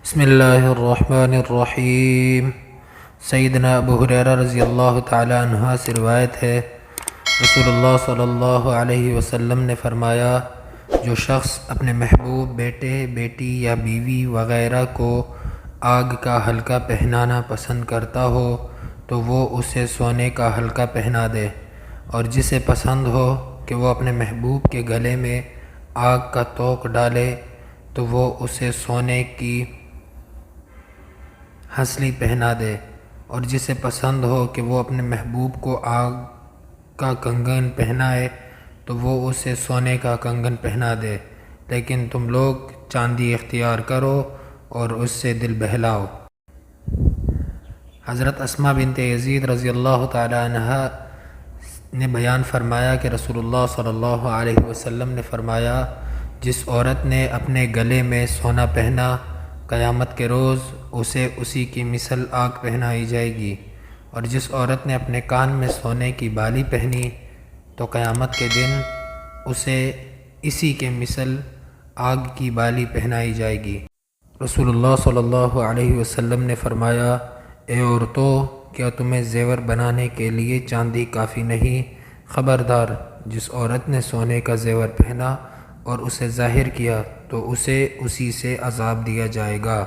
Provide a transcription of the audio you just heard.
بسم اللہ الرحمن الرحیم۔ سیدنا ابو ہریرہ رضی اللہ تعالی عنہ سے روایت ہے، رسول اللہ صلی اللہ علیہ وسلم نے فرمایا، جو شخص اپنے محبوب بیٹے، بیٹی یا بیوی وغیرہ کو آگ کا حلقہ پہنانا پسند کرتا ہو تو وہ اسے سونے کا حلقہ پہنا دے، اور جسے پسند ہو کہ وہ اپنے محبوب کے گلے میں آگ کا توق ڈالے تو وہ اسے سونے کی ہنسلی پہنا دے، اور جسے پسند ہو کہ وہ اپنے محبوب کو آگ کا کنگن پہنائے تو وہ اسے سونے کا کنگن پہنا دے، لیکن تم لوگ چاندی اختیار کرو اور اس سے دل بہلاؤ۔ حضرت اسماء بنت یزید رضی اللہ تعالی عنہ نے بیان فرمایا کہ رسول اللہ صلی اللہ علیہ وسلم نے فرمایا، جس عورت نے اپنے گلے میں سونا پہنا، قیامت کے روز اسے اسی کی مثل آگ پہنائی جائے گی، اور جس عورت نے اپنے کان میں سونے کی بالی پہنی تو قیامت کے دن اسے اسی کے مثل آگ کی بالی پہنائی جائے گی۔ رسول اللہ صلی اللہ علیہ وسلم نے فرمایا، اے عورتوں، کیا تمہیں زیور بنانے کے لیے چاندی کافی نہیں؟ خبردار، جس عورت نے سونے کا زیور پہنا اور اسے ظاہر کیا تو اسے اسی سے عذاب دیا جائے گا۔